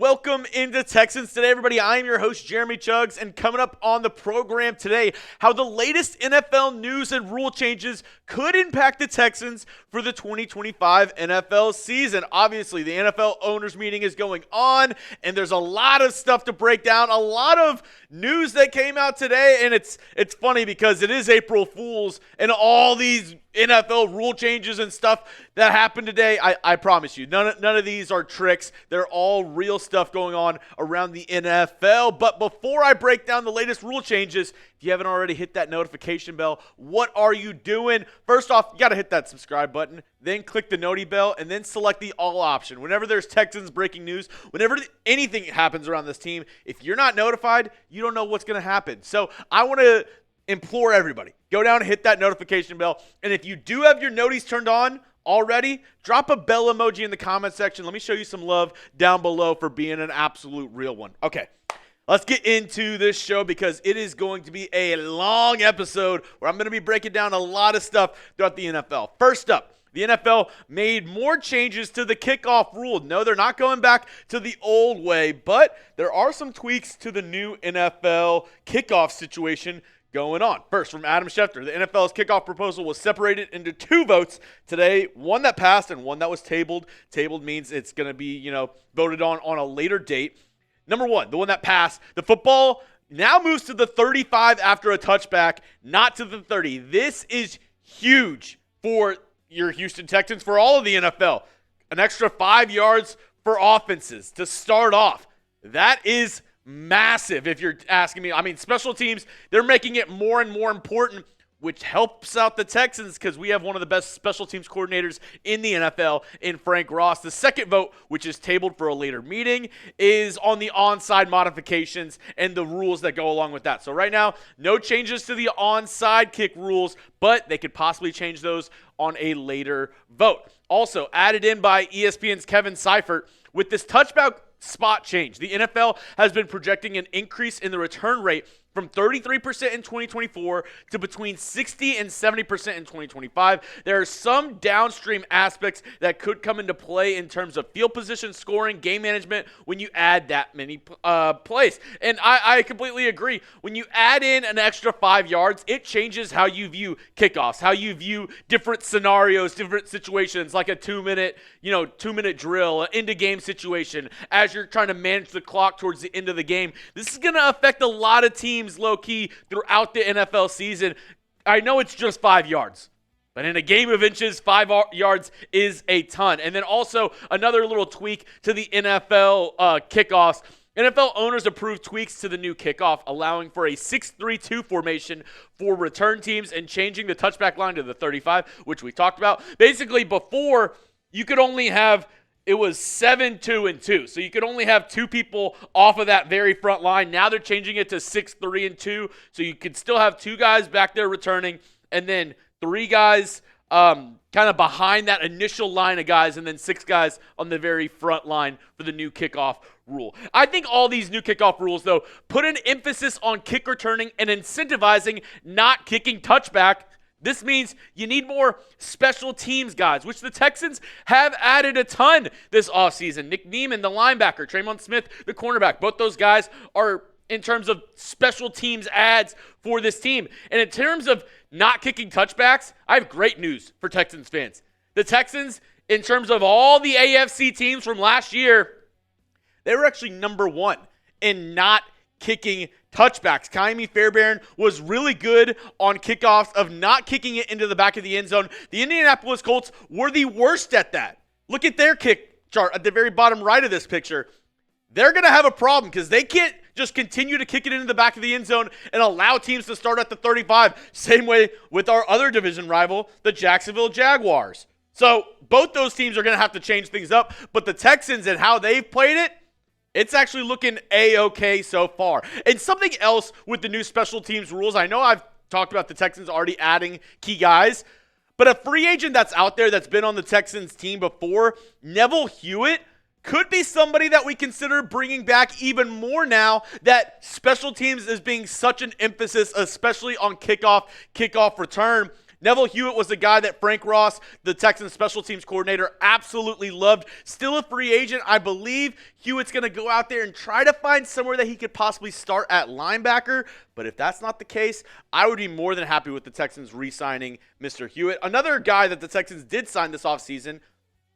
welcome into Texans Today, everybody. I am your host, Jeremy Chuggs, and coming up on the program today, how the latest NFL news and rule changes could impact the Texans for the 2025 NFL season. Obviously, the NFL owners meeting is going on, and there's a lot of stuff to break down, a lot of news that came out today, and it's funny because it is April Fool's, and all these NFL rule changes and stuff that happened today, I promise you, none of these are tricks. They're all real stuff going on around the NFL. But before I break down the latest rule changes, if you haven't already hit that notification bell, what are you doing? First off, you got to hit that subscribe button, then click the noti bell, and then select the all option. Whenever there's Texans breaking news, whenever anything happens around this team, if you're not notified, you don't know what's going to happen. So I want to implore everybody, go down and hit that notification bell. And if you do have your noties turned on already, drop a bell emoji in the comment section. Let me show you some love down below for being an absolute real one. Okay, let's get into this show because it is going to be a long episode where I'm going to be breaking down a lot of stuff throughout the NFL. First up, the NFL made more changes to the kickoff rule. No, they're not going back to the old way, but there are some tweaks to the new NFL kickoff situation going on. First, from Adam Schefter, the NFL's kickoff proposal was separated into two votes today, one that passed and one that was tabled. Tabled means it's going to be, voted on a later date. Number one, the one that passed, the football now moves to the 35 after a touchback, not to the 30. This is huge for your Houston Texans, for all of the NFL. An extra 5 yards for offenses to start off. That is massive, if you're asking me. I mean, special teams, they're making it more and more important, which helps out the Texans because we have one of the best special teams coordinators in the NFL in Frank Ross. The second vote, which is tabled for a later meeting, is on the onside modifications and the rules that go along with that. So right now, no changes to the onside kick rules, but they could possibly change those on a later vote. Also, added in by ESPN's Kevin Seifert, with this touchback spot change, the NFL has been projecting an increase in the return rate from 33% in 2024 to between 60 and 70% in 2025. There are some downstream aspects that could come into play in terms of field position, scoring, game management when you add that many plays. And I completely agree. When you add in an extra 5 yards, it changes how you view kickoffs, how you view different scenarios, different situations, like a 2-minute drill, an end-of-game situation, as you're trying to manage the clock towards the end of the game. This is going to affect a lot of teams low-key throughout the NFL season. I know it's just 5 yards, but in a game of inches, 5 yards is a ton. And then also another little tweak to the NFL kickoffs. NFL owners approved tweaks to the new kickoff, allowing for a 6-3-2 formation for return teams and changing the touchback line to the 35, which we talked about. Basically, before, you could only have it was 7-2-2. So you could only have two people off of that very front line. Now they're changing it to 6-3-2. So you could still have two guys back there returning and then three guys kind of behind that initial line of guys and then six guys on the very front line for the new kickoff rule. I think all these new kickoff rules, though, put an emphasis on kick returning and incentivizing not kicking touchback. This means you need more special teams guys, which the Texans have added a ton this offseason. Nick Neiman, the linebacker, Tremon Smith, the cornerback. Both those guys are, in terms of special teams adds for this team. And in terms of not kicking touchbacks, I have great news for Texans fans. The Texans, in terms of all the AFC teams from last year, they were actually number one in not kicking touchbacks. Kaimi Fairbairn was really good on kickoffs of not kicking it into the back of the end zone. The Indianapolis Colts were the worst at that. Look at their kick chart at the very bottom right of this picture. They're going to have a problem because they can't just continue to kick it into the back of the end zone and allow teams to start at the 35. Same way with our other division rival, the Jacksonville Jaguars. So both those teams are going to have to change things up, but the Texans and how they've played it, it's actually looking A-okay so far. And something else with the new special teams rules, I know I've talked about the Texans already adding key guys, but a free agent that's out there that's been on the Texans team before, Neville Hewitt, could be somebody that we consider bringing back even more now that special teams is being such an emphasis, especially on kickoff return. Neville Hewitt was the guy that Frank Ross, the Texans special teams coordinator, absolutely loved. Still a free agent. I believe Hewitt's going to go out there and try to find somewhere that he could possibly start at linebacker. But if that's not the case, I would be more than happy with the Texans re-signing Mr. Hewitt. Another guy that the Texans did sign this offseason,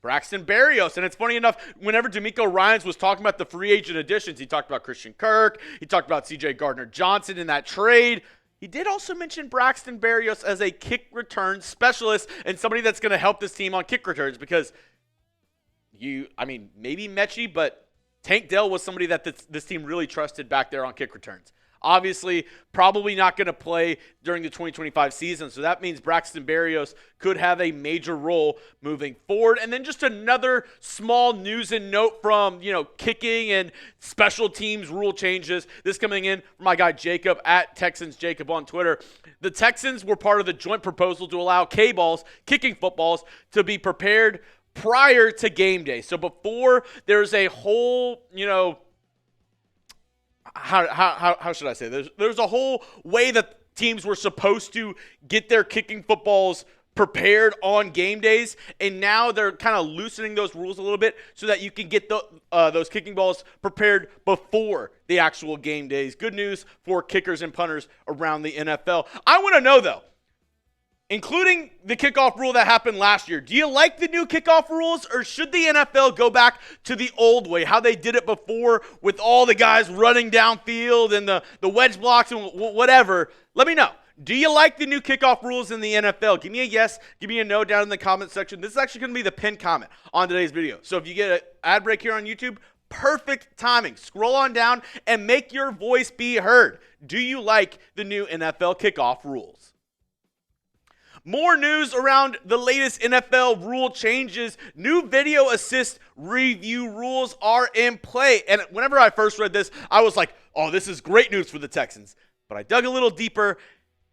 Braxton Berrios. And it's funny enough, whenever DeMeco Ryans was talking about the free agent additions, he talked about Christian Kirk, he talked about C.J. Gardner-Johnson in that trade. He did also mention Braxton Berrios as a kick return specialist and somebody that's going to help this team on kick returns because maybe Mechie, but Tank Dell was somebody that this team really trusted back there on kick returns. Obviously, probably not going to play during the 2025 season, so that means Braxton Berrios could have a major role moving forward. And then just another small news and note from, kicking and special teams rule changes. This coming in from my guy Jacob at Texans Jacob on Twitter. The Texans were part of the joint proposal to allow K-balls, kicking footballs, to be prepared prior to game day. So before there's a whole, how should I say? There's a whole way that teams were supposed to get their kicking footballs prepared on game days, and now they're kind of loosening those rules a little bit so that you can get those kicking balls prepared before the actual game days. Good news for kickers and punters around the NFL. I want to know, though, including the kickoff rule that happened last year, do you like the new kickoff rules, or should the NFL go back to the old way, how they did it before with all the guys running downfield and the wedge blocks and whatever? Let me know. Do you like the new kickoff rules in the NFL? Give me a yes. Give me a no down in the comment section. This is actually going to be the pinned comment on today's video. So if you get an ad break here on YouTube, perfect timing. Scroll on down and make your voice be heard. Do you like the new NFL kickoff rules? More news around the latest NFL rule changes. New video assist review rules are in play. And whenever I first read this, I was like, oh, this is great news for the Texans. But I dug a little deeper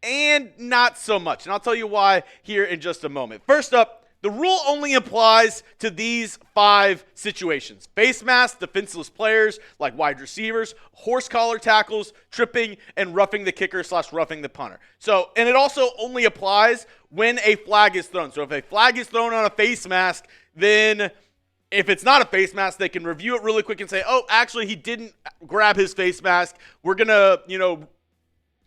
and not so much. And I'll tell you why here in just a moment. First up, the rule only applies to these 5 situations: face masks, defenseless players like wide receivers, horse collar tackles, tripping, and roughing the kicker / roughing the punter. So, and it also only applies when a flag is thrown. So if a flag is thrown on a face mask, then if it's not a face mask, they can review it really quick and say, oh, actually, he didn't grab his face mask. We're going to,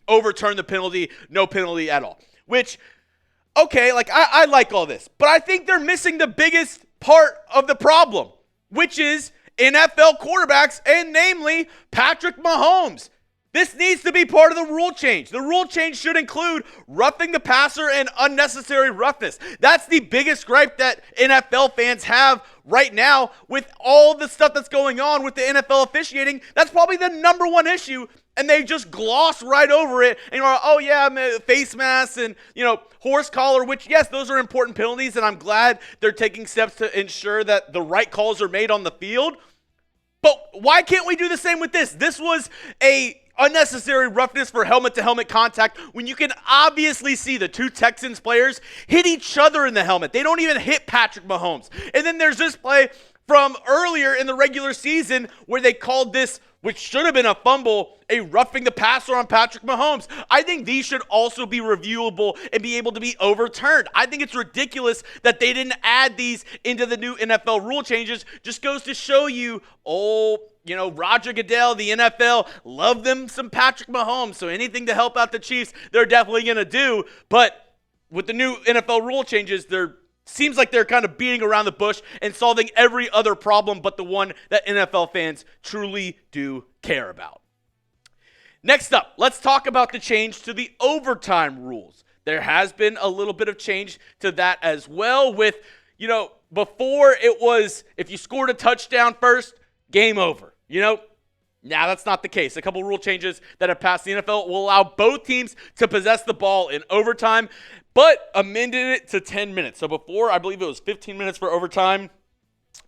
overturn the penalty, no penalty at all. Which, okay, I like all this, but I think they're missing the biggest part of the problem, which is NFL quarterbacks, and namely Patrick Mahomes. This needs to be part of the rule change. The rule change should include roughing the passer and unnecessary roughness. That's the biggest gripe that NFL fans have right now with all the stuff that's going on with the NFL officiating. That's probably the number one issue, and they just gloss right over it. And you're like, oh yeah, face masks and, horse collar, which, yes, those are important penalties, and I'm glad they're taking steps to ensure that the right calls are made on the field. But why can't we do the same with this? This was a unnecessary roughness for helmet-to-helmet contact when you can obviously see the 2 Texans players hit each other in the helmet. They don't even hit Patrick Mahomes. And then there's this play from earlier in the regular season where they called this, which should have been a fumble, a roughing the passer on Patrick Mahomes. I think these should also be reviewable and be able to be overturned. I think it's ridiculous that they didn't add these into the new NFL rule changes. Just goes to show you, Roger Goodell, the NFL, love them some Patrick Mahomes. So anything to help out the Chiefs, they're definitely going to do. But with the new NFL rule changes, seems like they're kind of beating around the bush and solving every other problem but the one that NFL fans truly do care about. Next up, let's talk about the change to the overtime rules. There has been a little bit of change to that as well with, before it was if you scored a touchdown first, game over. Now that's not the case. A couple rule changes that have passed the NFL will allow both teams to possess the ball in overtime, but amended it to 10 minutes. So before, I believe it was 15 minutes for overtime.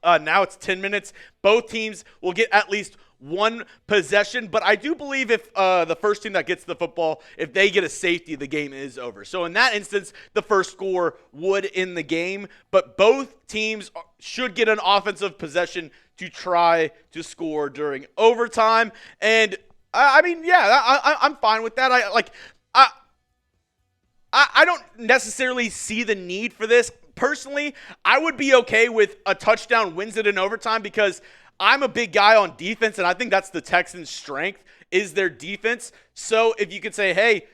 Now it's 10 minutes. Both teams will get at least one possession, but I do believe if the first team that gets the football, if they get a safety, the game is over. So in that instance, the first score would end the game, but both teams should get an offensive possession to try to score during overtime. And I'm fine with that. I don't necessarily see the need for this. Personally, I would be okay with a touchdown wins it in overtime because I'm a big guy on defense, and I think that's the Texans' strength is their defense. So if you could say, hey,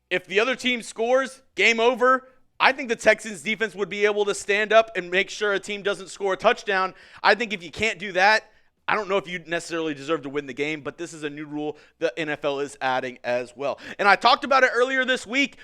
if the other team scores, game over, I think the Texans' defense would be able to stand up and make sure a team doesn't score a touchdown. I think if you can't do that, I don't know if you necessarily deserve to win the game, but this is a new rule the NFL is adding as well. And I talked about it earlier this week.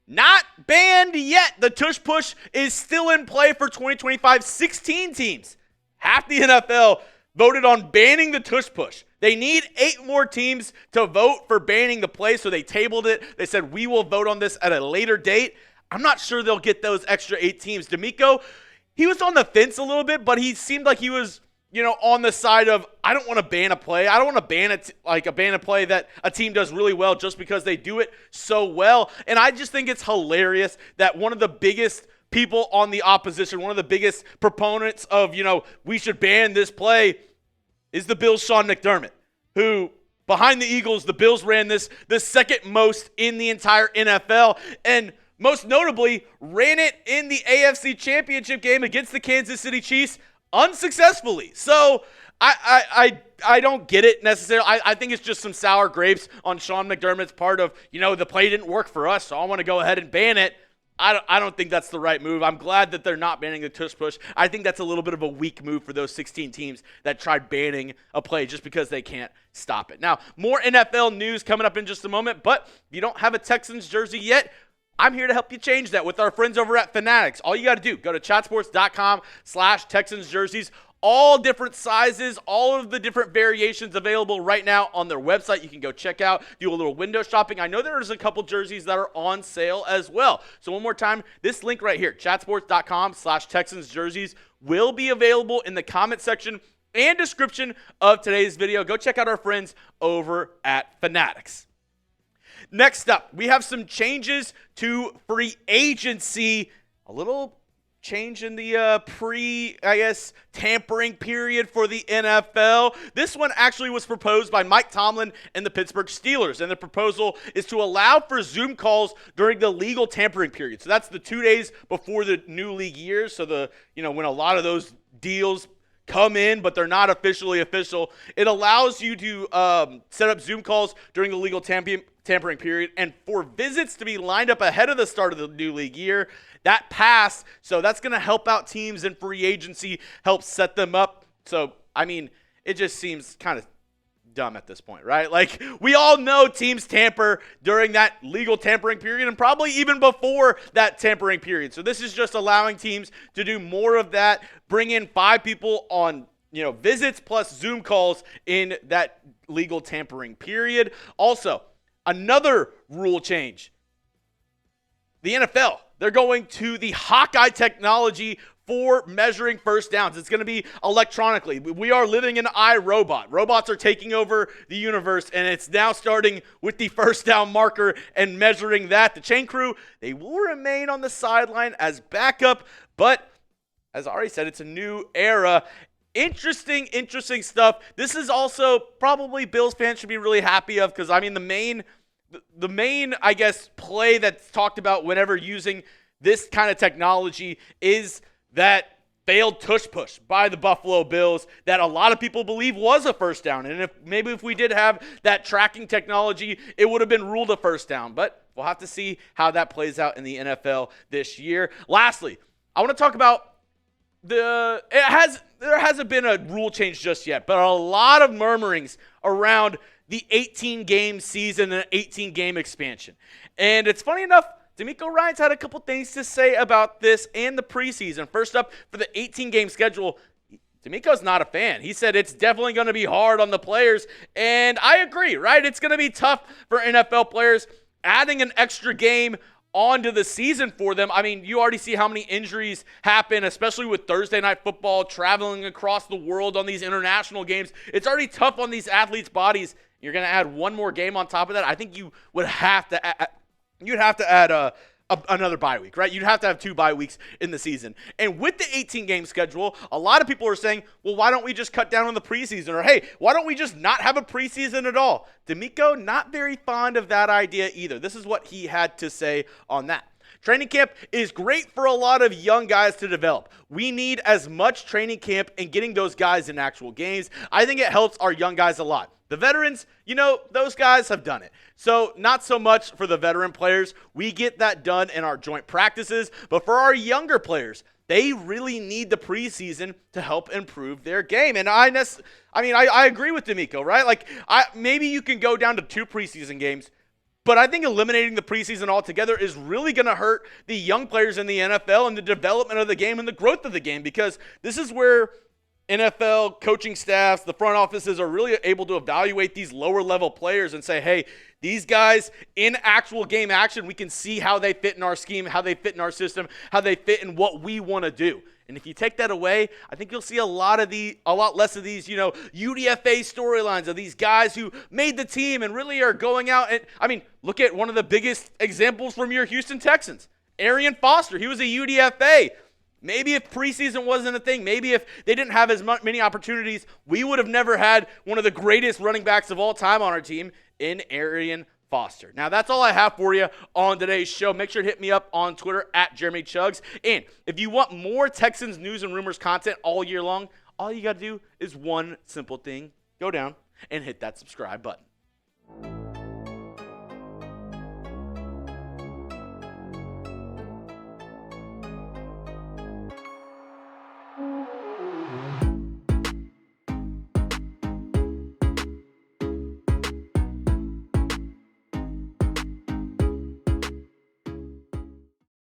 Not banned yet. The tush push is still in play for 2025. 16 teams, half the NFL, voted on banning the tush push. They need 8 more teams to vote for banning the play, so they tabled it. They said, we will vote on this at a later date. I'm not sure they'll get those extra 8 teams. DeMeco, he was on the fence a little bit, but he seemed like he was, on the side of, I don't want to ban a play. I don't want to ban ban a play that a team does really well just because they do it so well. And I just think it's hilarious that one of the biggest people on the opposition, one of the biggest proponents of, we should ban this play is the Bills' Sean McDermott, who behind the Eagles, the Bills ran this the second most in the entire NFL. And most notably, ran it in the AFC Championship game against the Kansas City Chiefs unsuccessfully. So I don't get it necessarily. I think it's just some sour grapes on Sean McDermott's part of, the play didn't work for us, so I want to go ahead and ban it. I don't think that's the right move. I'm glad that they're not banning the tush push. I think that's a little bit of a weak move for those 16 teams that tried banning a play just because they can't stop it. Now, more NFL news coming up in just a moment, but if you don't have a Texans jersey yet, I'm here to help you change that with our friends over at Fanatics. All you got to do, go to chatsports.com/Texans jerseys. All different sizes, all of the different variations available right now on their website. You can go check out, do a little window shopping. I know there's a couple jerseys that are on sale as well. So one more time, this link right here, chatsports.com/Texans jerseys, will be available in the comment section and description of today's video. Go check out our friends over at Fanatics. Next up, we have some changes to free agency. A little change in the tampering period for the NFL. This one actually was proposed by Mike Tomlin and the Pittsburgh Steelers, and the proposal is to allow for Zoom calls during the legal tampering period. So that's the 2 days before the new league year. So when a lot of those deals come in, but they're not officially official, it allows you to set up Zoom calls during the legal tampering period, and for visits to be lined up ahead of the start of the new league year. That passed, so that's going to help out teams in free agency, help set them up. So, it just seems kind of dumb at this point, right? Like, we all know teams tamper during that legal tampering period and probably even before that tampering period. So this is just allowing teams to do more of that, bring in 5 people on, visits plus Zoom calls in that legal tampering period. Also, another rule change. The NFL, they're going to the Hawkeye technology for measuring first downs. It's going to be electronically. We are living in iRobot. Robots are taking over the universe, and it's now starting with the first down marker and measuring that. The chain crew, they will remain on the sideline as backup, but as I already said, it's a new era. Interesting stuff. This is also probably Bills fans should be really happy of because, the main, play that's talked about whenever using this kind of technology is that failed tush push by the Buffalo Bills that a lot of people believe was a first down. And if we did have that tracking technology, it would have been ruled a first down. But we'll have to see how that plays out in the NFL this year. Lastly, I want to talk about there hasn't been a rule change just yet, but a lot of murmurings around the 18-game season and 18-game expansion. And it's funny enough, DeMeco Ryans had a couple things to say about this and the preseason. First up, for the 18-game schedule, DeMeco's not a fan. He said it's definitely going to be hard on the players, and I agree, right? It's going to be tough for NFL players adding an extra game onto the season for them. You already see how many injuries happen, especially with Thursday night football, traveling across the world on these international games. It's already tough on these athletes' bodies. You're going to add one more game on top of that. I think you would have to add, another bye week, right? You'd have to have 2 bye weeks in the season. And with the 18-game schedule, a lot of people are saying, well, why don't we just cut down on the preseason? Or, hey, why don't we just not have a preseason at all? DeMeco, not very fond of that idea either. This is what he had to say on that. Training camp is great for a lot of young guys to develop. We need as much training camp and getting those guys in actual games. I think it helps our young guys a lot. The veterans, those guys have done it. So not so much for the veteran players. We get that done in our joint practices. But for our younger players, they really need the preseason to help improve their game. And I agree with DeMeco, right? Like, maybe you can go down to 2 preseason games, but I think eliminating the preseason altogether is really going to hurt the young players in the NFL and the development of the game and the growth of the game, because this is where NFL coaching staffs, the front offices are really able to evaluate these lower level players and say, hey, these guys in actual game action, we can see how they fit in our scheme, how they fit in our system, how they fit in what we want to do. And if you take that away, I think you'll see a lot less of these, UDFA storylines of these guys who made the team and really are going out. And look at one of the biggest examples from your Houston Texans, Arian Foster. He was a UDFA. Maybe if preseason wasn't a thing, maybe if they didn't have as many opportunities, we would have never had one of the greatest running backs of all time on our team in Arian Foster. Now, that's all I have for you on today's show. Make sure to hit me up on Twitter at Jeremy Chuggs. And if you want more Texans news and rumors content all year long, all you got to do is one simple thing. Go down and hit that subscribe button.